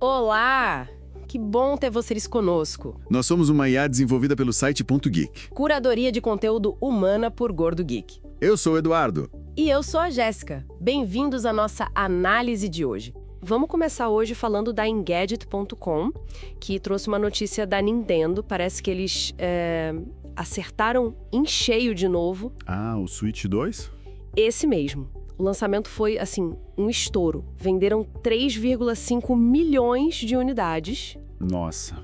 Olá! Que bom ter vocês conosco. Nós somos uma IA desenvolvida pelo site Ponto Geek. Curadoria de conteúdo humana por Gordo Geek. Eu sou o Eduardo. E eu sou a Jéssica. Bem-vindos à nossa análise de hoje. Vamos começar hoje falando da Engadget.com, que trouxe uma notícia da Nintendo. Parece que eles acertaram em cheio de novo. Ah, o Switch 2? Esse mesmo. O lançamento foi, assim, um estouro. Venderam 3,5 milhões de unidades. Nossa.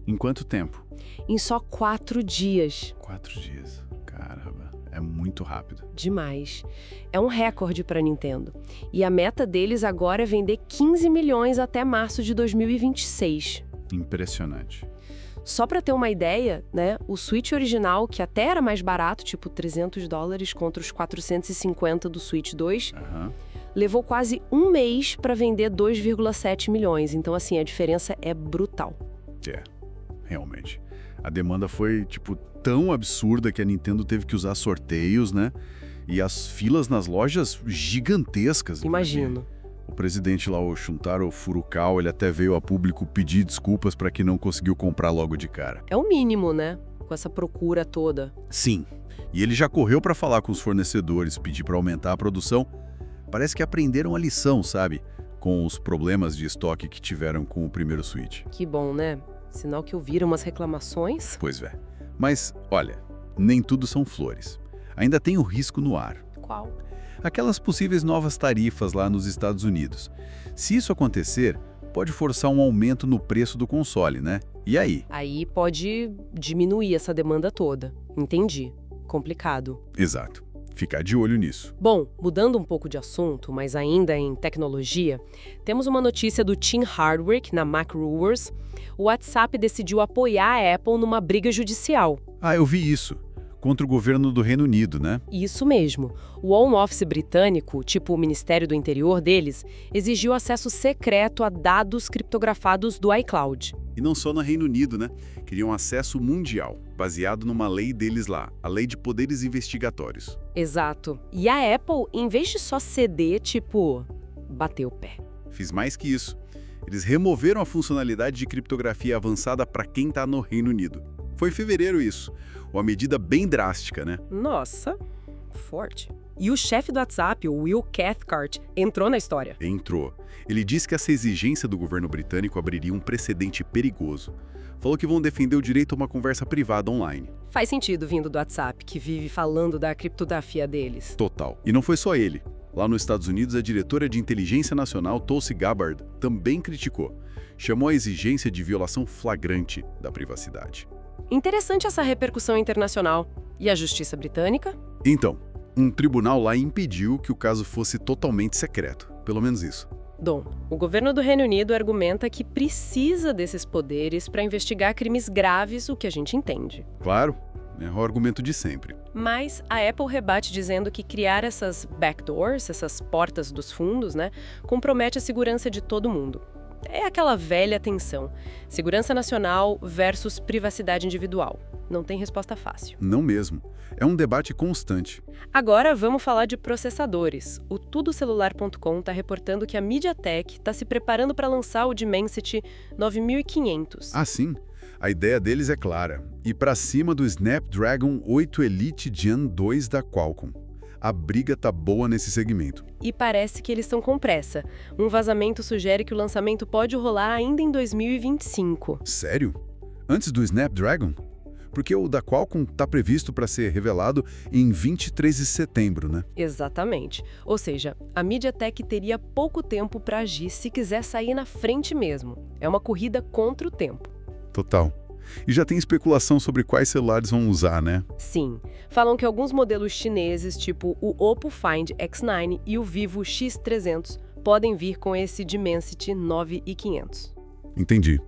Em quanto tempo? Em só 4 dias. 4 dias. Caramba. É muito rápido. Demais. É um recorde para a Nintendo. E a meta deles agora é vender 15 milhões até março de 2026. Impressionante. Só para ter uma ideia, né, o Switch original, que até era mais barato, tipo $300 contra os 450 do Switch 2, levou quase um mês para vender 2,7 milhões. Então, assim, a diferença é brutal. É, realmente. A demanda foi, tão absurda que a Nintendo teve que usar sorteios, né? E as filas nas lojas gigantescas. Imagino. O presidente lá, o Shuntaro Furukawa, ele até veio a público pedir desculpas para quem não conseguiu comprar logo de cara. É o mínimo, né? Com essa procura toda. Sim. E ele já correu para falar com os fornecedores, pedir para aumentar a produção. Parece que aprenderam a lição, sabe? Com os problemas de estoque que tiveram com o primeiro Switch. Que bom, né? Sinal que ouviram umas reclamações. Pois é. Mas, olha, nem tudo são flores. Ainda tem o risco no ar. Qual? Aquelas possíveis novas tarifas lá nos Estados Unidos. Se isso acontecer, pode forçar um aumento no preço do console, né? E aí? Aí pode diminuir essa demanda toda. Entendi. Complicado. Exato. Ficar de olho nisso. Bom, mudando um pouco de assunto, mas ainda em tecnologia, temos uma notícia do Tim Hardwick na Macrumors. O WhatsApp decidiu apoiar a Apple numa briga judicial. Ah, eu vi isso. Contra o governo do Reino Unido, né? Isso mesmo. O Home Office britânico, tipo o Ministério do Interior deles, exigiu acesso secreto a dados criptografados do iCloud. E não só no Reino Unido, né? Queriam acesso mundial, baseado numa lei deles lá, a Lei de Poderes Investigatórios. Exato. E a Apple, em vez de só ceder, bateu o pé. Fiz mais que isso. Eles removeram a funcionalidade de criptografia avançada para quem está no Reino Unido. Foi em fevereiro isso. Uma medida bem drástica, né? Nossa, forte. E o chefe do WhatsApp, o Will Cathcart, entrou na história. Entrou. Ele disse que essa exigência do governo britânico abriria um precedente perigoso. Falou que vão defender o direito a uma conversa privada online. Faz sentido vindo do WhatsApp, que vive falando da criptografia deles. Total. E não foi só ele. Lá nos Estados Unidos, a diretora de Inteligência Nacional, Tulsi Gabbard, também criticou. Chamou a exigência de violação flagrante da privacidade. Interessante essa repercussão internacional. E a justiça britânica? Então, um tribunal lá impediu que o caso fosse totalmente secreto. Pelo menos isso. Dom, o governo do Reino Unido argumenta que precisa desses poderes para investigar crimes graves, o que a gente entende. Claro, é o argumento de sempre. Mas a Apple rebate dizendo que criar essas backdoors, essas portas dos fundos, né, compromete a segurança de todo mundo. É aquela velha tensão. Segurança nacional versus privacidade individual. Não tem resposta fácil. Não mesmo. É um debate constante. Agora vamos falar de processadores. O tudocelular.com está reportando que a MediaTek está se preparando para lançar o Dimensity 9500. Ah, sim? A ideia deles é clara. Ir para cima do Snapdragon 8 Elite Gen 2 da Qualcomm. A briga tá boa nesse segmento. E parece que eles estão com pressa. Um vazamento sugere que o lançamento pode rolar ainda em 2025. Sério? Antes do Snapdragon? Porque o da Qualcomm tá previsto para ser revelado em 23 de setembro, né? Exatamente. Ou seja, a MediaTek teria pouco tempo para agir se quiser sair na frente mesmo. É uma corrida contra o tempo. Total. E já tem especulação sobre quais celulares vão usar, né? Sim. Falam que alguns modelos chineses, tipo o Oppo Find X9 e o Vivo X300, podem vir com esse Dimensity 9500. Entendi.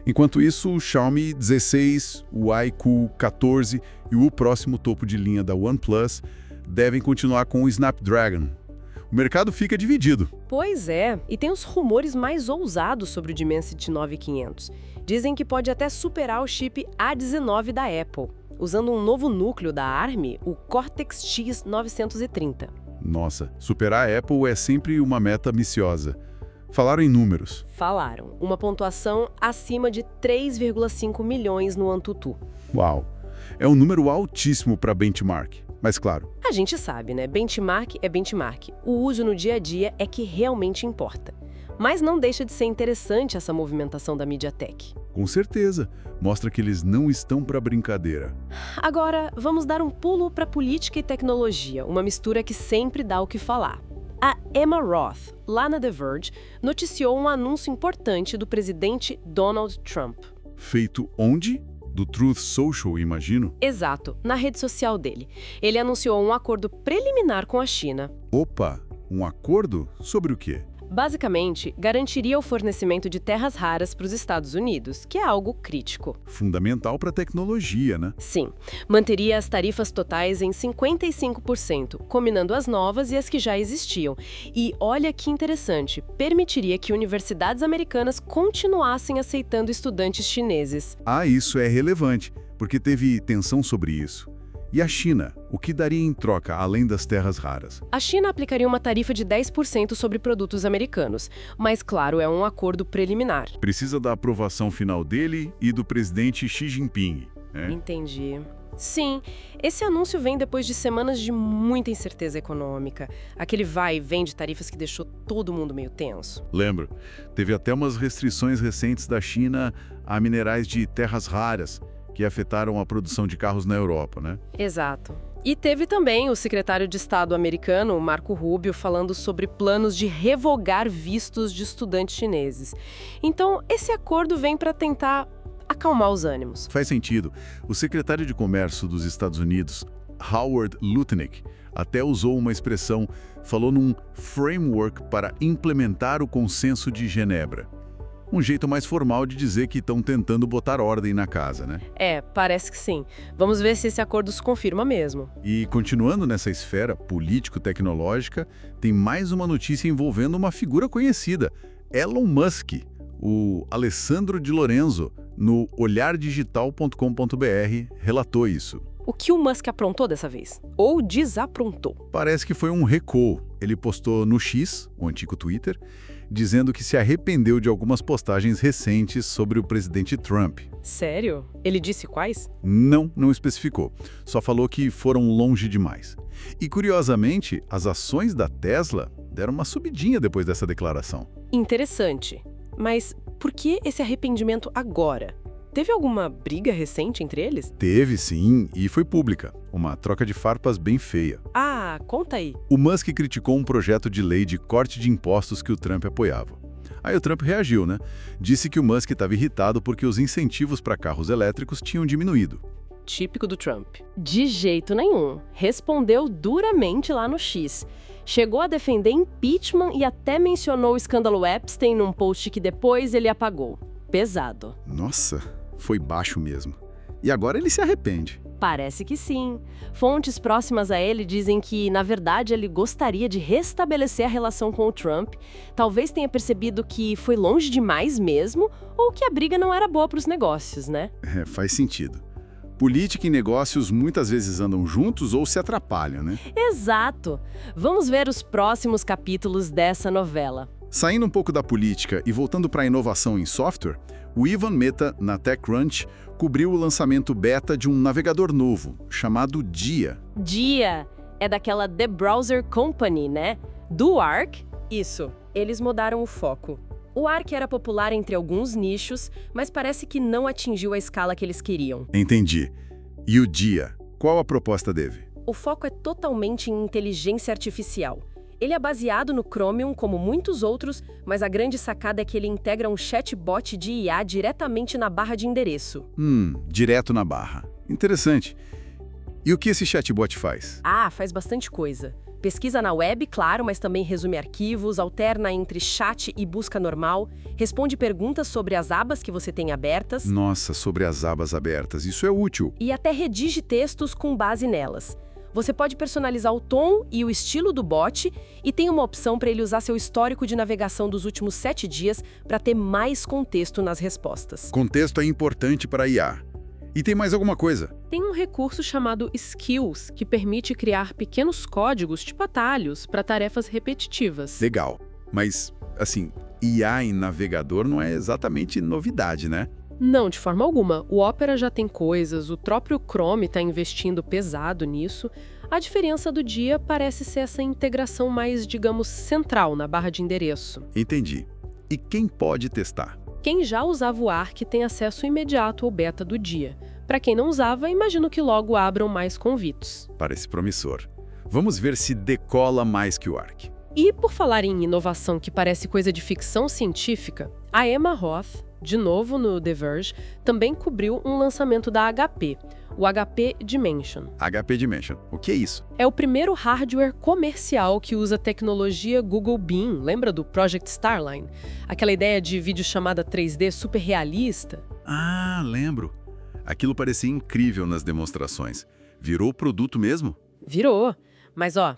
Enquanto isso, o Xiaomi 16, o iQOO 14 e o próximo topo de linha da OnePlus devem continuar com o Snapdragon. O mercado fica dividido. Pois é, e tem os rumores mais ousados sobre o Dimensity 9500. Dizem que pode até superar o chip A19 da Apple, usando um novo núcleo da ARM, o Cortex-X 930. Nossa, superar a Apple é sempre uma meta ambiciosa. Falaram em números. Falaram. Uma pontuação acima de 3,5 milhões no Antutu. Uau! É um número altíssimo para benchmark. Mas claro, A gente sabe, né? Benchmark é benchmark. O uso no dia a dia é que realmente importa. Mas não deixa de ser interessante essa movimentação da MediaTek. com certeza, mostra que eles não estão para brincadeira. Agora, vamos dar um pulo para política e tecnologia, uma mistura que sempre dá o que falar. A Emma Roth, lá na The Verge, noticiou um anúncio importante do presidente Donald Trump. Feito onde? Do Truth Social, imagino? Exato, na rede social dele. Ele anunciou um acordo preliminar com a China. Opa, um acordo? Sobre o quê? Basicamente, garantiria o fornecimento de terras raras para os Estados Unidos, que é algo crítico. Fundamental para a tecnologia, né? Sim, manteria as tarifas totais em 55%, combinando as novas e as que já existiam. E olha que interessante, permitiria que universidades americanas continuassem aceitando estudantes chineses. Ah, isso é relevante, porque teve tensão sobre isso. E a China, o que daria em troca, além das terras raras? A China aplicaria uma tarifa de 10% sobre produtos americanos, mas, claro, é um acordo preliminar. Precisa da aprovação final dele e do presidente Xi Jinping, né? Entendi. Sim, esse anúncio vem depois de semanas de muita incerteza econômica. Aquele vai e vem de tarifas que deixou todo mundo meio tenso. Lembro, teve até umas restrições recentes da China a minerais de terras raras, que afetaram a produção de carros na Europa, né? Exato. E teve também o secretário de Estado americano, Marco Rubio, falando sobre planos de revogar vistos de estudantes chineses. Então, esse acordo vem para tentar acalmar os ânimos. Faz sentido. O secretário de Comércio dos Estados Unidos, Howard Lutnick, até usou uma expressão, falou num framework para implementar o Consenso de Genebra. Um jeito mais formal de dizer que estão tentando botar ordem na casa, né? É, parece que sim. Vamos ver se esse acordo se confirma mesmo. E continuando nessa esfera político-tecnológica, tem mais uma notícia envolvendo uma figura conhecida, Elon Musk. O Alessandro de Lorenzo, no olhardigital.com.br, relatou isso. O que o Musk aprontou dessa vez? Ou desaprontou? Parece que foi um recuo. Ele postou no X, o antigo Twitter, dizendo que se arrependeu de algumas postagens recentes sobre o presidente Trump. Sério? Ele disse quais? Não especificou. Só falou que foram longe demais. E, curiosamente, as ações da Tesla deram uma subidinha depois dessa declaração. Interessante. Mas por que esse arrependimento agora? Teve alguma briga recente entre eles? Teve, sim, e foi pública. Uma troca de farpas bem feia. Ah, conta aí. O Musk criticou um projeto de lei de corte de impostos que o Trump apoiava. Aí o Trump reagiu, né? Disse que o Musk estava irritado porque os incentivos para carros elétricos tinham diminuído. Típico do Trump. De jeito nenhum. Respondeu duramente lá no X. Chegou a defender impeachment e até mencionou o escândalo Epstein num post que depois ele apagou. Pesado. Nossa, foi baixo mesmo. E agora ele se arrepende. Parece que sim. Fontes próximas a ele dizem que, na verdade, ele gostaria de restabelecer a relação com o Trump. Talvez tenha percebido que foi longe demais mesmo, ou que a briga não era boa para os negócios, né? É, faz sentido. Política e negócios muitas vezes andam juntos ou se atrapalham, né? Exato. Vamos ver os próximos capítulos dessa novela. Saindo um pouco da política e voltando para a inovação em software, o Ivan Mehta, na TechCrunch, cobriu o lançamento beta de um navegador novo, chamado Dia. Dia é daquela The Browser Company, né? Do Arc? Isso. Eles mudaram o foco. O Arc era popular entre alguns nichos, mas parece que não atingiu a escala que eles queriam. Entendi. E o Dia? Qual a proposta dele? O foco é totalmente em inteligência artificial. Ele é baseado no Chromium, como muitos outros, mas a grande sacada é que ele integra um chatbot de IA diretamente na barra de endereço. Direto na barra. Interessante. E o que esse chatbot faz? Ah, faz bastante coisa. Pesquisa na web, claro, mas também resume arquivos, alterna entre chat e busca normal, responde perguntas sobre as abas que você tem abertas. Nossa, sobre as abas abertas, isso é útil. E até redige textos com base nelas. Você pode personalizar o tom e o estilo do bot e tem uma opção para ele usar seu histórico de navegação dos últimos 7 dias para ter mais contexto nas respostas. Contexto é importante para IA. E tem mais alguma coisa? Tem um recurso chamado Skills, que permite criar pequenos códigos, tipo atalhos, para tarefas repetitivas. Legal. Mas, assim, IA em navegador não é exatamente novidade, né? Não, de forma alguma. O Opera já tem coisas, o próprio Chrome está investindo pesado nisso. A diferença do dia parece ser essa integração mais, digamos, central na barra de endereço. Entendi. E quem pode testar? Quem já usava o Arc tem acesso imediato ao beta do dia. Para quem não usava, imagino que logo abram mais convites. Parece promissor. Vamos ver se decola mais que o Arc. E por falar em inovação que parece coisa de ficção científica, a Emma Roth, de novo no The Verge, também cobriu um lançamento da HP, o HP Dimension. HP Dimension. O que é isso? É o primeiro hardware comercial que usa tecnologia Google Beam, lembra do Project Starline? Aquela ideia de videochamada 3D super realista? Ah, lembro. Aquilo parecia incrível nas demonstrações. Virou produto mesmo? Virou. Mas ó,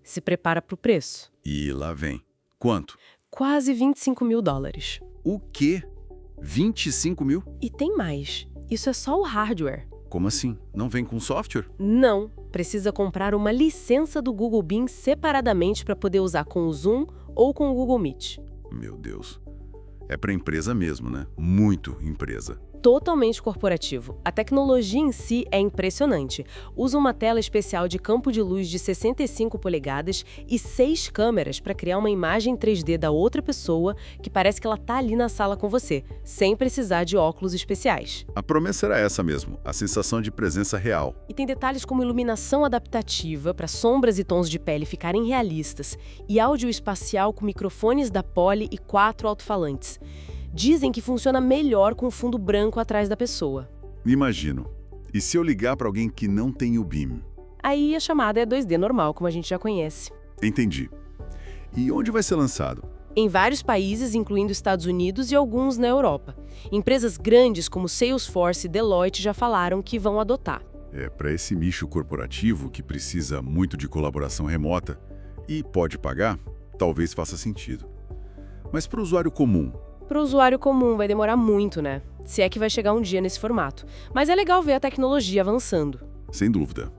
se prepara pro preço. E lá vem. Quanto? Quase $25 mil. O quê? 25 mil? E tem mais. Isso é só o hardware. Como assim? Não vem com software? Não. Precisa comprar uma licença do Google Beam separadamente para poder usar com o Zoom ou com o Google Meet. Meu Deus. É para empresa mesmo, né? Muito empresa. Totalmente corporativo. A tecnologia em si é impressionante. Usa uma tela especial de campo de luz de 65 polegadas e 6 câmeras para criar uma imagem 3D da outra pessoa que parece que ela tá ali na sala com você, sem precisar de óculos especiais. A promessa era essa mesmo, a sensação de presença real. E tem detalhes como iluminação adaptativa para sombras e tons de pele ficarem realistas e áudio espacial com microfones da Poly e 4 alto-falantes. Dizem que funciona melhor com fundo branco atrás da pessoa. Imagino. E se eu ligar para alguém que não tem o Beam? Aí a chamada é 2D normal, como a gente já conhece. Entendi. E onde vai ser lançado? Em vários países, incluindo Estados Unidos e alguns na Europa. Empresas grandes como Salesforce e Deloitte já falaram que vão adotar. Para esse nicho corporativo que precisa muito de colaboração remota e pode pagar, talvez faça sentido. Mas para o usuário comum? Para o usuário comum vai demorar muito, né? Se é que vai chegar um dia nesse formato. Mas é legal ver a tecnologia avançando. Sem dúvida.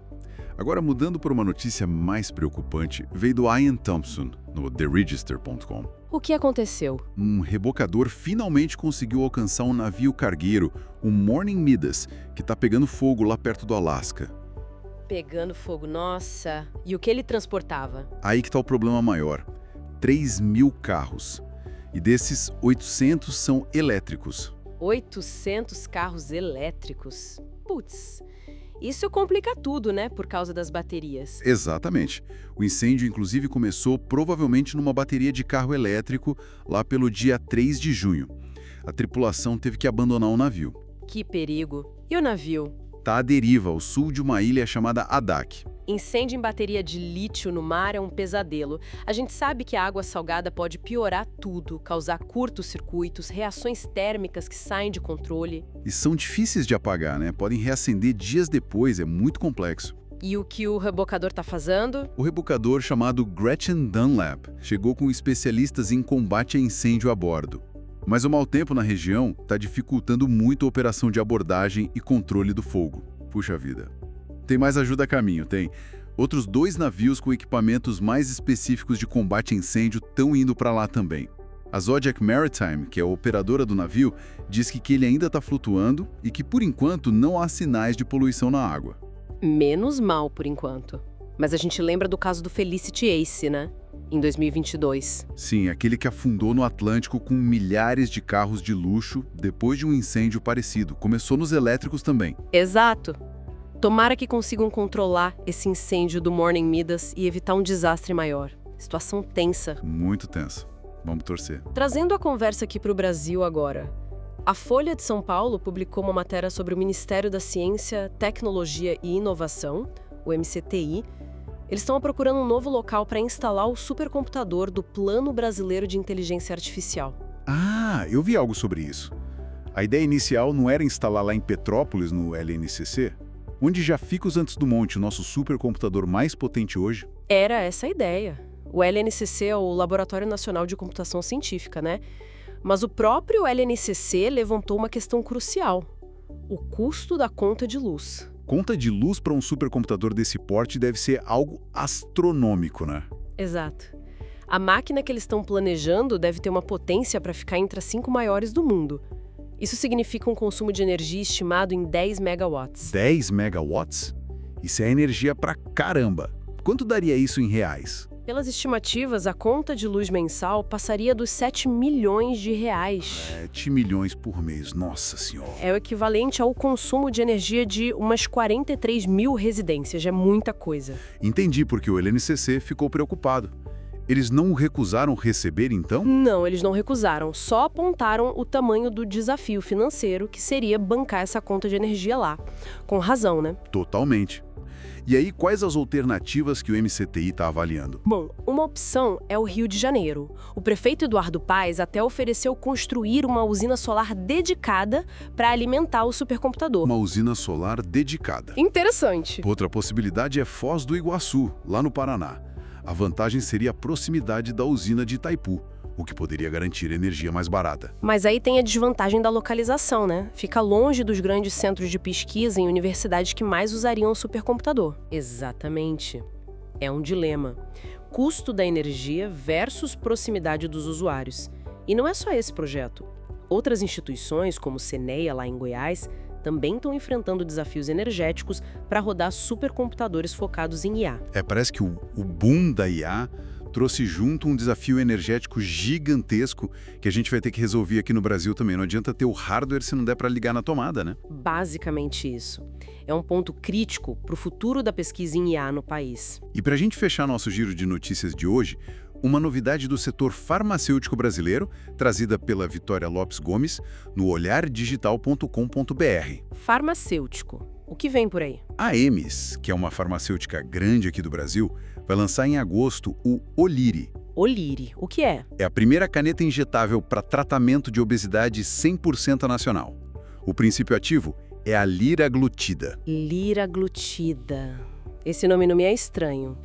Agora, mudando para uma notícia mais preocupante, veio do Ian Thompson, no TheRegister.com. O que aconteceu? Um rebocador finalmente conseguiu alcançar um navio cargueiro, o Morning Midas, que está pegando fogo lá perto do Alasca. Pegando fogo, nossa. E o que ele transportava? Aí que está o problema maior. 3.000 carros. E desses, 800 são elétricos. 800 carros elétricos? Putz, isso complica tudo, né? Por causa das baterias. Exatamente. O incêndio, inclusive, começou provavelmente numa bateria de carro elétrico lá pelo dia 3 de junho. A tripulação teve que abandonar o navio. Que perigo. E o navio? Está à deriva, ao sul de uma ilha chamada Adak. Incêndio em bateria de lítio no mar é um pesadelo. A gente sabe que a água salgada pode piorar tudo, causar curtos-circuitos, reações térmicas que saem de controle. E são difíceis de apagar, né? Podem reacender dias depois, é muito complexo. E o que o rebocador está fazendo? O rebocador chamado Gretchen Dunlap chegou com especialistas em combate a incêndio a bordo. Mas o mau tempo na região está dificultando muito a operação de abordagem e controle do fogo. Puxa vida. Tem mais ajuda a caminho, tem. Outros 2 navios com equipamentos mais específicos de combate a incêndio estão indo para lá também. A Zodiac Maritime, que é a operadora do navio, diz que ele ainda está flutuando e que, por enquanto, não há sinais de poluição na água. Menos mal, por enquanto. Mas a gente lembra do caso do Felicity Ace, né? Em 2022. Sim, aquele que afundou no Atlântico com milhares de carros de luxo depois de um incêndio parecido. Começou nos elétricos também. Exato. Tomara que consigam controlar esse incêndio do Morning Midas e evitar um desastre maior. Situação tensa. Muito tensa. Vamos torcer. Trazendo a conversa aqui para o Brasil agora. A Folha de São Paulo publicou uma matéria sobre o Ministério da Ciência, Tecnologia e Inovação, o MCTI. Eles estão procurando um novo local para instalar o supercomputador do Plano Brasileiro de Inteligência Artificial. Ah, eu vi algo sobre isso. A ideia inicial não era instalar lá em Petrópolis, no LNCC? Onde já fica o Santos Dumont, o nosso supercomputador mais potente hoje? Era essa a ideia. O LNCC é o Laboratório Nacional de Computação Científica, né? Mas o próprio LNCC levantou uma questão crucial: o custo da conta de luz. Conta de luz para um supercomputador desse porte deve ser algo astronômico, né? Exato. A máquina que eles estão planejando deve ter uma potência para ficar entre as 5 maiores do mundo. Isso significa um consumo de energia estimado em 10 megawatts. 10 megawatts? Isso é energia pra caramba! Quanto daria isso em reais? Pelas estimativas, a conta de luz mensal passaria dos 7 milhões de reais. 7 milhões por mês, nossa senhora! É o equivalente ao consumo de energia de umas 43 mil residências, é muita coisa. Entendi porque o LNCC ficou preocupado. Eles não o recusaram receber, então? Não, eles não recusaram, só apontaram o tamanho do desafio financeiro que seria bancar essa conta de energia lá. Com razão, né? Totalmente. E aí, quais as alternativas que o MCTI está avaliando? Bom, uma opção é o Rio de Janeiro. O prefeito Eduardo Paes até ofereceu construir uma usina solar dedicada para alimentar o supercomputador. Uma usina solar dedicada. Interessante. Outra possibilidade é Foz do Iguaçu, lá no Paraná. A vantagem seria a proximidade da usina de Itaipu, o que poderia garantir energia mais barata. Mas aí tem a desvantagem da localização, né? Fica longe dos grandes centros de pesquisa em universidades que mais usariam o supercomputador. Exatamente. É um dilema. Custo da energia versus proximidade dos usuários. E não é só esse projeto. Outras instituições, como o CNEA, lá em Goiás, também estão enfrentando desafios energéticos para rodar supercomputadores focados em IA. Parece que o boom da IA trouxe junto um desafio energético gigantesco que a gente vai ter que resolver aqui no Brasil também. Não adianta ter o hardware se não der para ligar na tomada, né? Basicamente isso. É um ponto crítico para o futuro da pesquisa em IA no país. E para a gente fechar nosso giro de notícias de hoje, uma novidade do setor farmacêutico brasileiro, trazida pela Vitória Lopes Gomes, no olhardigital.com.br. Farmacêutico. O que vem por aí? A Emis, que é uma farmacêutica grande aqui do Brasil, vai lançar em agosto o Oliri. Oliri, o que é? É a primeira caneta injetável para tratamento de obesidade 100% nacional. O princípio ativo é a liraglutida. Liraglutida. Esse nome não me é estranho.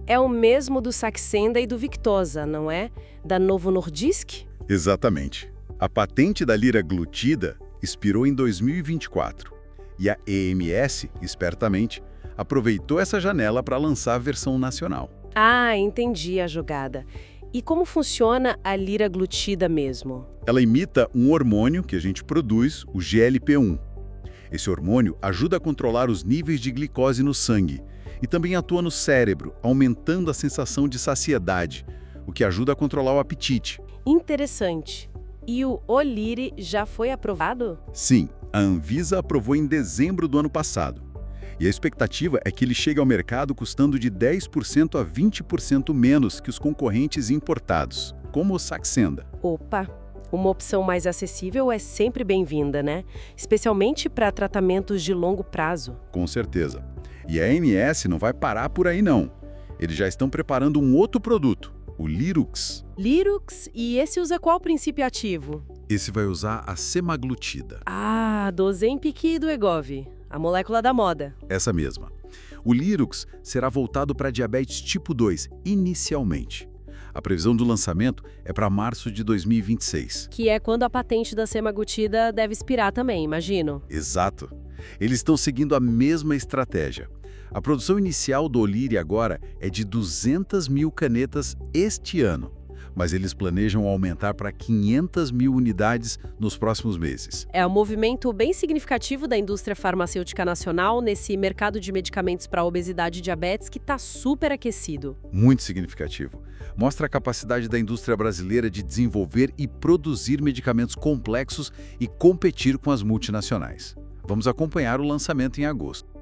É o mesmo do Saxenda e do Victoza, não é? Da Novo Nordisk? Exatamente. A patente da liraglutida expirou em 2024. E a EMS, espertamente, aproveitou essa janela para lançar a versão nacional. Ah, entendi a jogada. E como funciona a liraglutida mesmo? Ela imita um hormônio que a gente produz, o GLP-1. Esse hormônio ajuda a controlar os níveis de glicose no sangue e também atua no cérebro, aumentando a sensação de saciedade, o que ajuda a controlar o apetite. Interessante. E o Oliri já foi aprovado? Sim, a Anvisa aprovou em dezembro do ano passado. E a expectativa é que ele chegue ao mercado custando de 10% a 20% menos que os concorrentes importados, como o Saxenda. Opa! Uma opção mais acessível é sempre bem-vinda, né? Especialmente para tratamentos de longo prazo. Com certeza. E a MS não vai parar por aí, não. Eles já estão preparando um outro produto, o Lirux. Lirux? E esse usa qual princípio ativo? Esse vai usar a semaglutida. Ah, do Ozempic e do Wegovy, a molécula da moda. Essa mesma. O Lirux será voltado para diabetes tipo 2, inicialmente. A previsão do lançamento é para março de 2026. Que é quando a patente da semaglutida deve expirar também, imagino. Exato. Eles estão seguindo a mesma estratégia. A produção inicial do Oliri agora é de 200 mil canetas este ano, mas eles planejam aumentar para 500 mil unidades nos próximos meses. É um movimento bem significativo da indústria farmacêutica nacional nesse mercado de medicamentos para obesidade e diabetes que está super aquecido. Muito significativo. Mostra a capacidade da indústria brasileira de desenvolver e produzir medicamentos complexos e competir com as multinacionais. Vamos acompanhar o lançamento em agosto.